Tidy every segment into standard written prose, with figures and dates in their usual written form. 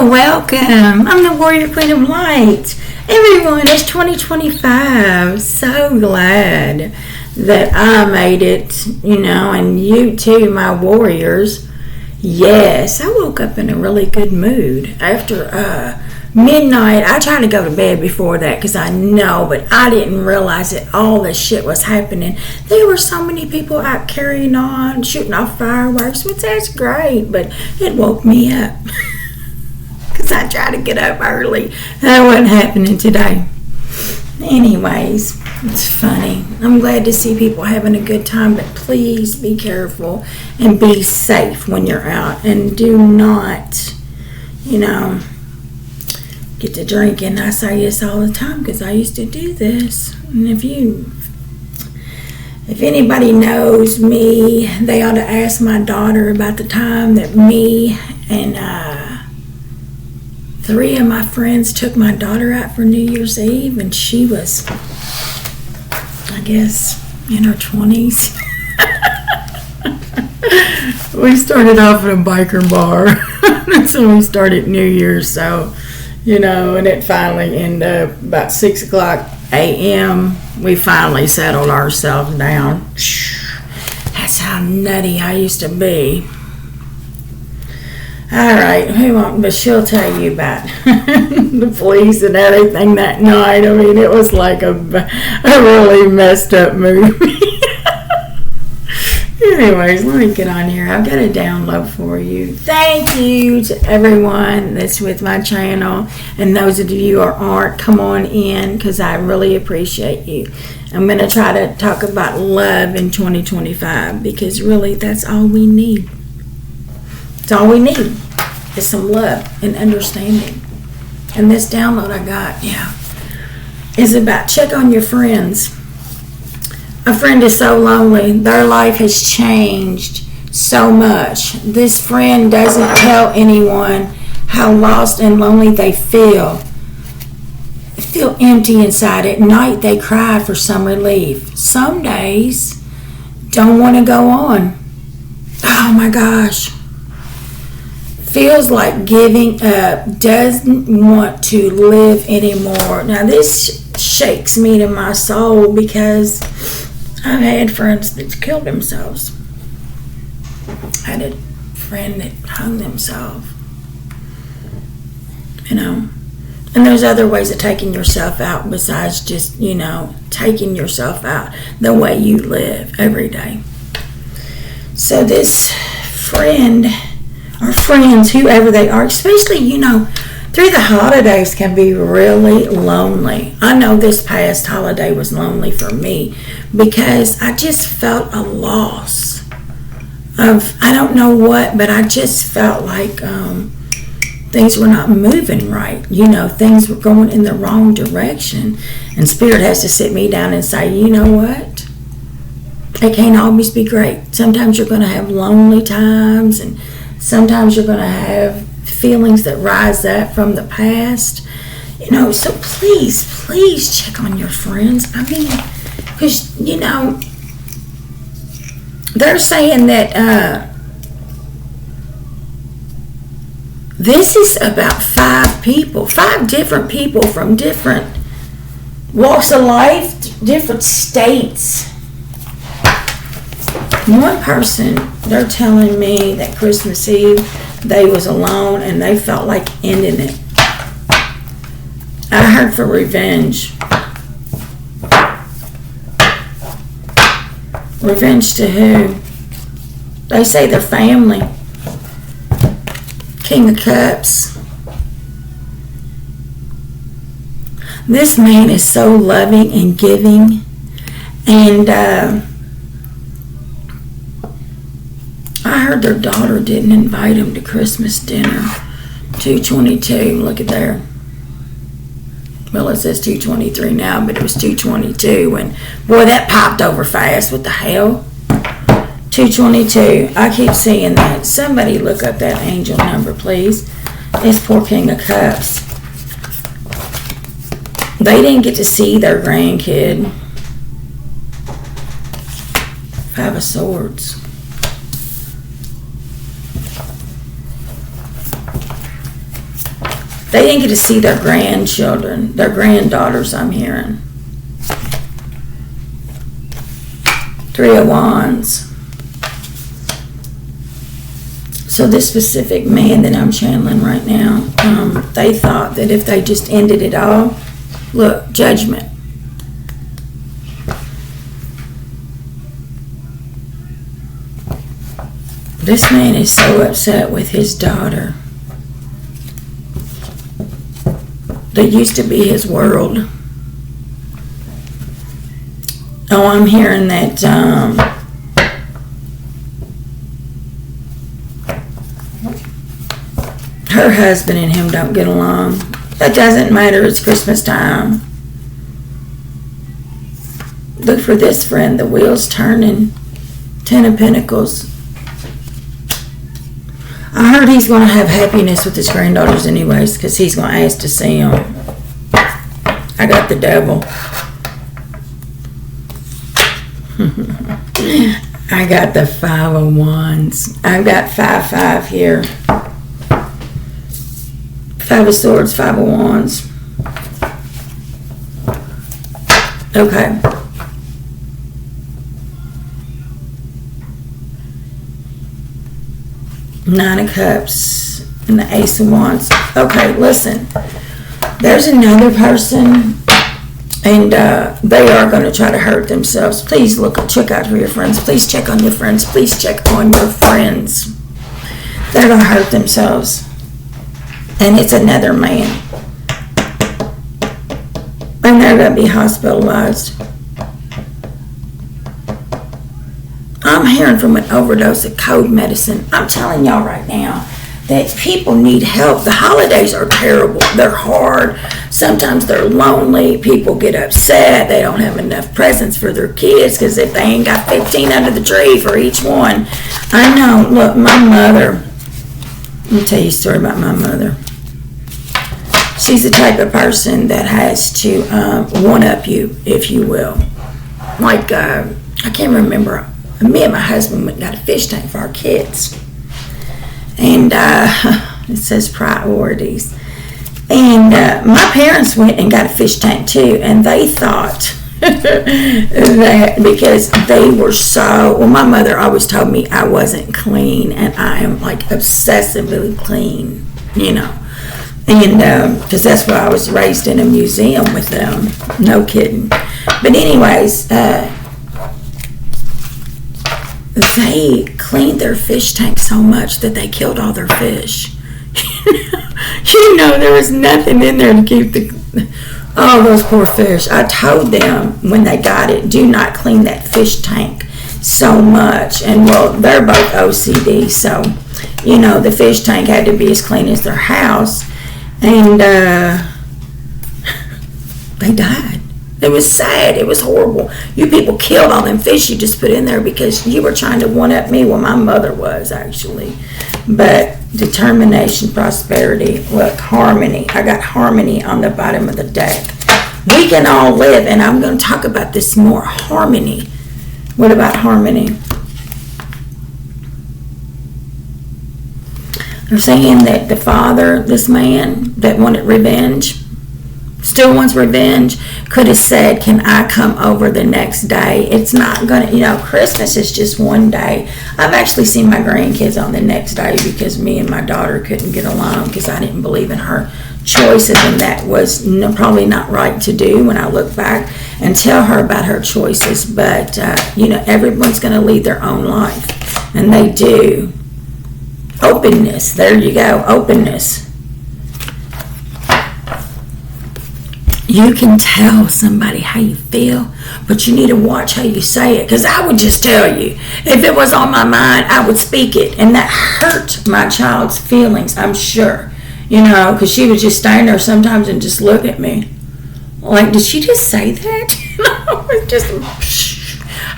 welcome. I'm the Warrior Queen of Light. Everyone, it's 2025. So glad that I made it, and you too, my warriors. Yes, I woke up in a really good mood after midnight. I tried to go to bed before that because I know, but I didn't realize that all this shit was happening. There were so many people out carrying on, shooting off fireworks, which that's great, but it woke me up because I tried to get up early. That wasn't happening today. Anyways, it's funny. I'm glad to see people having a good time, but please be careful and be safe when you're out, and do not, get to drinking. I say this all the time because I used to do this. And if anybody knows me, they ought to ask my daughter about the time that me and 3 of my friends took my daughter out for New Year's Eve, and she was, I guess, in her 20s. We started off at a biker bar. That's when we started New Year's, so, and it finally ended up about 6 o'clock a.m. We finally settled ourselves down. That's how nutty I used to be. All right, but she'll tell you about the police and everything that night. I mean, it was like a really messed up movie. Anyways, let me get on here. I've got a download for you. Thank you to everyone that's with my channel, and those of you who aren't, come on in because I really appreciate you. I'm going to try to talk about love in 2025 because really that's all we need. It's all we need is some love and understanding. And this download I got, is about check on your friends. A friend is so lonely. Their life has changed so much. This friend doesn't tell anyone how lost and lonely they feel. They feel empty inside. At night they cry for some relief. Some days don't want to go on. Oh my gosh. Feels like giving up, doesn't want to live anymore. Now this shakes me to my soul because I've had friends that killed themselves. I had a friend that hung themselves. And there's other ways of taking yourself out besides just, taking yourself out the way you live every day. So this friend or friends, whoever they are, especially, through the holidays can be really lonely. I know this past holiday was lonely for me because I just felt a loss of, I don't know what, but I just felt like things were not moving right. Things were going in the wrong direction. And Spirit has to sit me down and say, you know what? It can't always be great. Sometimes you're going to have lonely times, and sometimes you're going to have feelings that rise up from the past. So please check on your friends. I mean, because, they're saying that this is about 5 different people from different walks of life, different states. One person, they're telling me that Christmas Eve they was alone and they felt like ending it. I heard for revenge. Revenge to who? They say their family. King of Cups. This man is so loving and giving, and I heard their daughter didn't invite him to Christmas dinner. 222, look at there. Well, it says 223 now, but it was 222. And boy, that popped over fast. What the hell? 222. I keep seeing that. Somebody look up that angel number, please. This poor King of Cups. They didn't get to see their grandkid. 5 of Swords. They didn't get to see their grandchildren, their granddaughters, I'm hearing. Three of Wands. So this specific man that I'm channeling right now, they thought that if they just ended it all, look, judgment. This man is so upset with his daughter. That used to be his world. Oh, I'm hearing that her husband and him don't get along. That doesn't matter. It's Christmas time. Look for this, friend. The wheel's turning. 10 of Pentacles. I heard he's going to have happiness with his granddaughters anyways, because he's going to ask to see them. I got the devil. I got the 5 of Wands. I've got 5 here. 5 of Swords, 5 of Wands. Okay. Nine of Cups and the Ace of Wands. Okay, listen. There's another person, and they are going to try to hurt themselves. Please check out for your friends. Please check on your friends. Please check on your friends. They're going to hurt themselves. And it's another man. And they're going to be hospitalized. I'm hearing from an overdose of cold medicine. I'm telling y'all right now that people need help. The holidays are terrible. They're hard. Sometimes they're lonely. People get upset. They don't have enough presents for their kids because if they ain't got 15 under the tree for each one. I know. Look, my mother. Let me tell you a story about my mother. She's the type of person that has to one-up you, if you will. Like, I can't remember. Me and my husband went and got a fish tank for our kids. And it says priorities. And my parents went and got a fish tank too. And they thought that because they were so... Well, my mother always told me I wasn't clean. And I am like obsessively clean, you know. And because that's why I was raised in a museum with them. No kidding. But anyways... they cleaned their fish tank so much that they killed all their fish. You know, there was nothing in there to keep all those poor fish. I told them when they got it, do not clean that fish tank so much. And well, they're both OCD, so, you know, the fish tank had to be as clean as their house. And they died. It was sad. It was horrible. You people killed all them fish you just put in there because you were trying to one-up me. Well, my mother was, actually. But determination, prosperity, look, harmony. I got harmony on the bottom of the deck. We can all live, and I'm going to talk about this more. Harmony. What about harmony? They're saying that the father, this man that wanted revenge, still wants revenge, could have said, can I come over the next day? It's not going to, you know, Christmas is just one day. I've actually seen my grandkids on the next day because me and my daughter couldn't get along because I didn't believe in her choices, and that was probably not right to do when I look back and tell her about her choices. But, you know, everyone's going to lead their own life, and they do. Openness, there you go, openness. You can tell somebody how you feel, but you need to watch how you say it. Because I would just tell you, if it was on my mind, I would speak it. And that hurt my child's feelings, I'm sure. You know, because she would just stand there sometimes and just look at me. Like, did she just say that?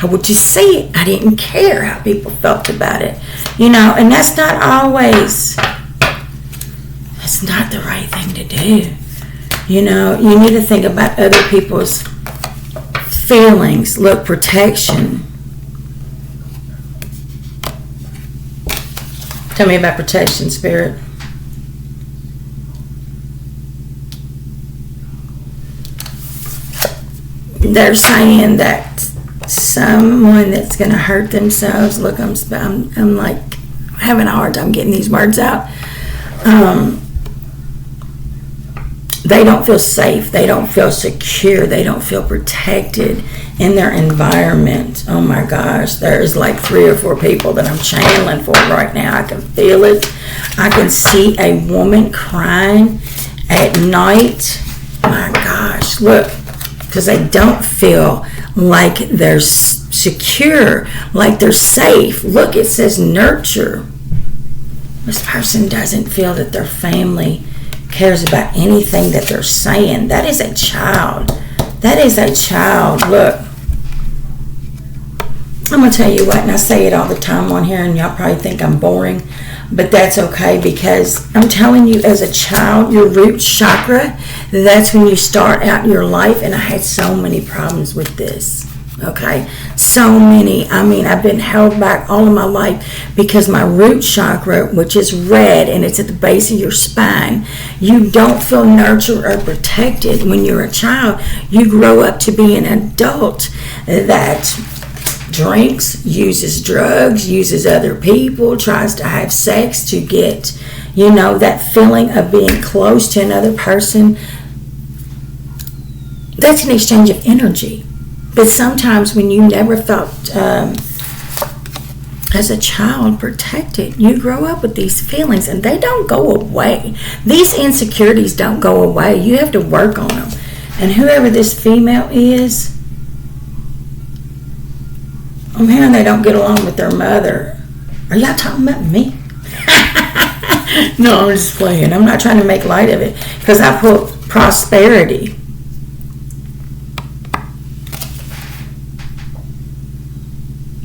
I would just say it. I didn't care how people felt about it. You know, and that's not always, that's not the right thing to do. You know, you need to think about other people's feelings. Look, protection. Tell me about protection, Spirit. they're saying that someone that's going to hurt themselves, look, I'm like having a hard time getting these words out. They don't feel safe, they don't feel secure, they don't feel protected in their environment. Oh my gosh, there's like 3 or 4 people that I'm channeling for right now. I can feel it. I can see a woman crying at night. My gosh, look, because they don't feel like they're secure, like they're safe. Look, it says nurture. This person doesn't feel that their family cares about anything that they're saying. That is a child. That is a child. Look, I'm going to tell you what, and I say it all the time on here, and y'all probably think I'm boring, but that's okay, because I'm telling you, as a child, your root chakra, that's when you start out your life, and I had so many problems with this. Okay, so many. I mean, I've been held back all of my life because my root chakra, which is red and it's at the base of your spine, you don't feel nurtured or protected when you're a child. You grow up to be an adult that drinks, uses drugs, uses other people, tries to have sex to get, that feeling of being close to another person. That's an exchange of energy. But sometimes when you never felt, as a child, protected, you grow up with these feelings and they don't go away. These insecurities don't go away. You have to work on them. And whoever this female is, I'm hearing they don't get along with their mother. Are y'all talking about me? No, I'm just playing. I'm not trying to make light of it, because I put prosperity.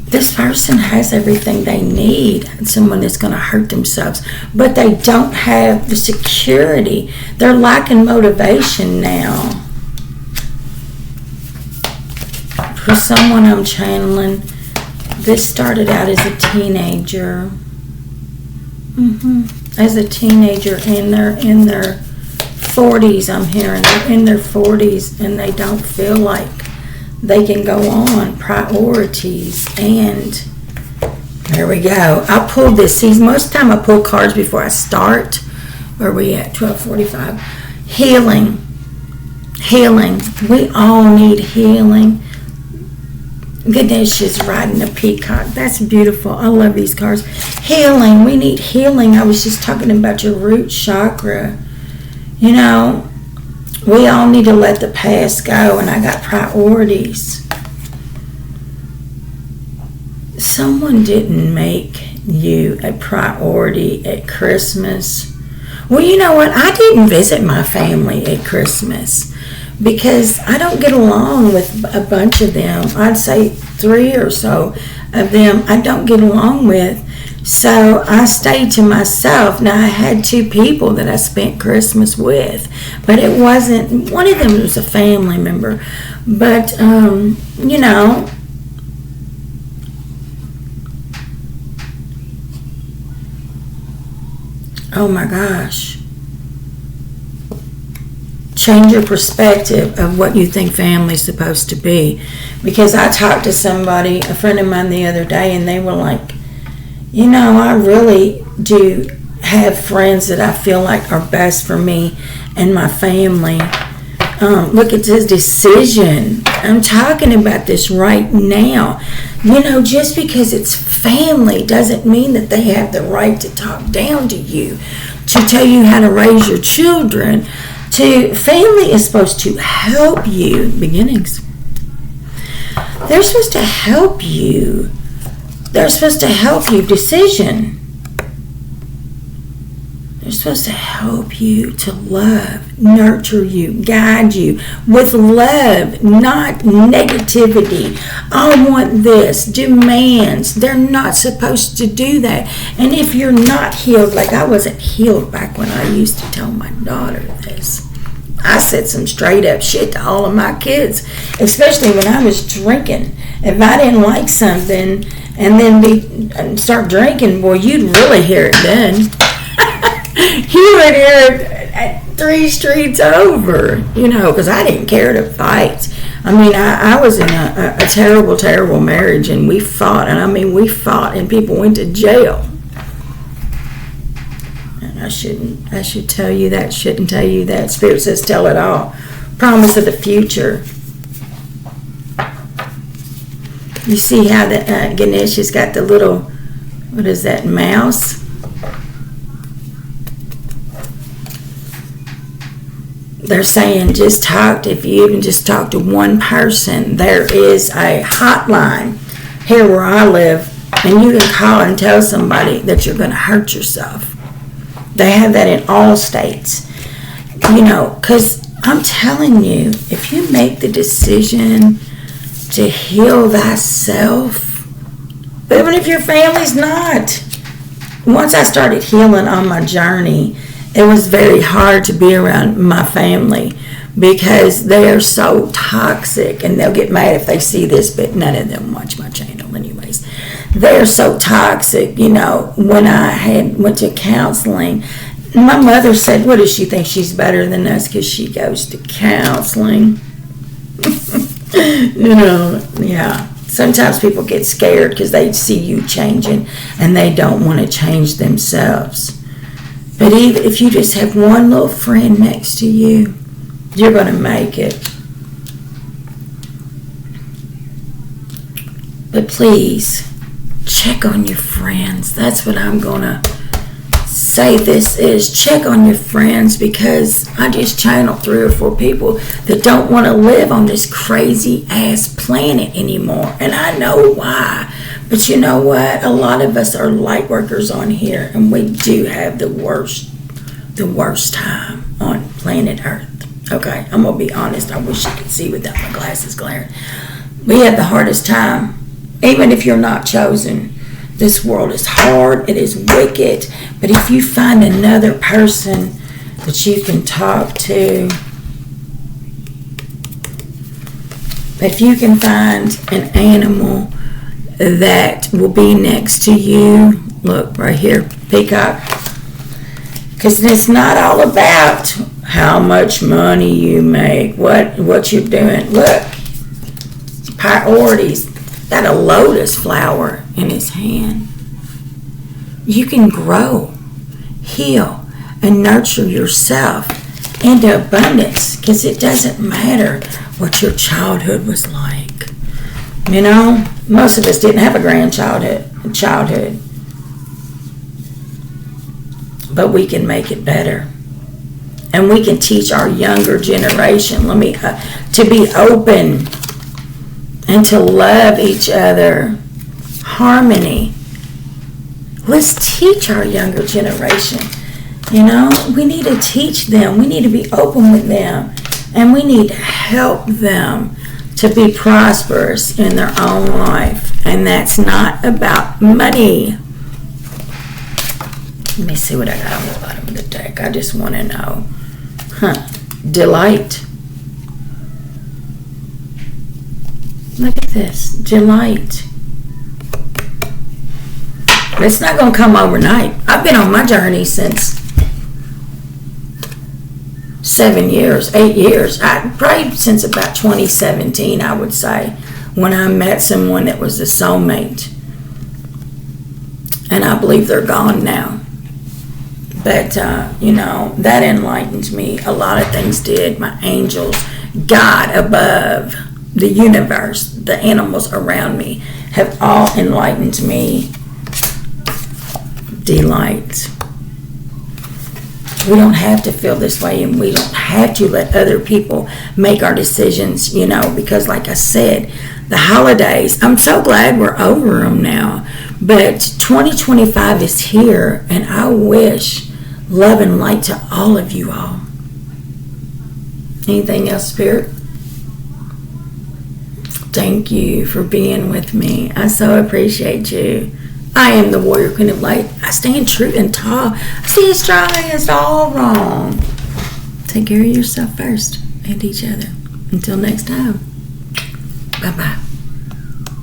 This person has everything they need, someone that's going to hurt themselves, but they don't have the security. They're lacking motivation now. For someone I'm channeling, this started out as a teenager. As a teenager, and they're in their 40s, I'm hearing. They're in their 40s, and they don't feel like they can go on. Priorities. And there we go. I pulled this. See, most of the time I pull cards before I start. Where are we at? 12:45. Healing. Healing. We all need healing. Ganesh is riding a peacock. That's beautiful. I love these cards. Healing. We need healing. I was just talking about your root chakra. We all need to let the past go, and I got priorities. Someone didn't make you a priority at Christmas. Well, you know what? I didn't visit my family at Christmas because I don't get along with a bunch of them. I'd say 3 or so of them I don't get along with. So I stayed to myself. Now, I had 2 people that I spent Christmas with, but it wasn't, one of them was a family member. But, oh my gosh. Change your perspective of what you think family's supposed to be. Because I talked to somebody, a friend of mine the other day, and they were like, I really do have friends that I feel like are best for me and my family. Look, it says decision. I'm talking about this right now. Just because it's family doesn't mean that they have the right to talk down to you, to tell you how to raise your children. Family is supposed to help you. Beginnings. They're supposed to help you. They're supposed to help you. Decision. They're supposed to help you to love, nurture you, guide you with love, not negativity. I want this, demands. They're not supposed to do that. And if you're not healed, like I wasn't healed back when I used to tell my daughter this. I said some straight up shit to all of my kids, especially when I was drinking. If I didn't like something and then start drinking, boy, you'd really hear it then. You would hear it at 3 streets over, because I didn't care to fight. I mean, I was in a terrible, terrible marriage, and we fought, and people went to jail. And I should tell you that, shouldn't tell you that. Spirit says tell it all. Promise of the future. You see how the Ganesh has got the little, what is that, mouse? They're saying if you even just talk to one person, there is a hotline here where I live, and you can call and tell somebody that you're going to hurt yourself. They have that in all states. Because I'm telling you, if you make the decision to heal thyself, even if your family's not. Once I started healing on my journey, it was very hard to be around my family because they are so toxic, and they'll get mad if they see this, but none of them watch my channel anyways. They're so toxic. When I went to counseling, my mother said, what does she think, she's better than us because she goes to counseling? Yeah. Sometimes people get scared because they see you changing and they don't want to change themselves. But even if you just have one little friend next to you, you're going to make it. But please, check on your friends. That's what I'm going to say this is. Check on your friends, because I just channeled 3 or 4 people that don't want to live on this crazy ass planet anymore. And I know why. But you know what? A lot of us are light workers on here, and we do have the worst time on planet Earth. Okay, I'm going to be honest. I wish I could see without my glasses glaring. We have the hardest time. Even if you're not chosen, this world is hard. It is wicked. But if you find another person that you can talk to, if you can find an animal that will be next to you, look right here, peacock, because it's not all about how much money you make, what you're doing. Look, priorities. Got a lotus flower in his hand. You can grow, heal, and nurture yourself into abundance, because it doesn't matter what your childhood was like. Most of us didn't have a childhood, but we can make it better. And we can teach our younger generation to be open and to love each other. Harmony. Let's teach our younger generation. We need to teach them. We need to be open with them. And we need to help them to be prosperous in their own life. And that's not about money. Let me see what I got on the bottom of the deck. I just want to know. Delight. Look at this. Delight. It's not going to come overnight. I've been on my journey since 7 years, 8 years. Probably since about 2017, I would say, when I met someone that was a soulmate. And I believe they're gone now. But, that enlightened me. A lot of things did. My angels, God above, the universe, the animals around me have all enlightened me. Delight. We don't have to feel this way, and we don't have to let other people make our decisions, because like I said, the holidays, I'm so glad we're over them now. But 2025 is here, and I wish love and light to all of you all. Anything else, Spirit? Thank you for being with me. I so appreciate you. I am the Warrior Queen of Light. I stand true and tall. I see us trying. It's all wrong. Take care of yourself first and each other. Until next time. Bye-bye.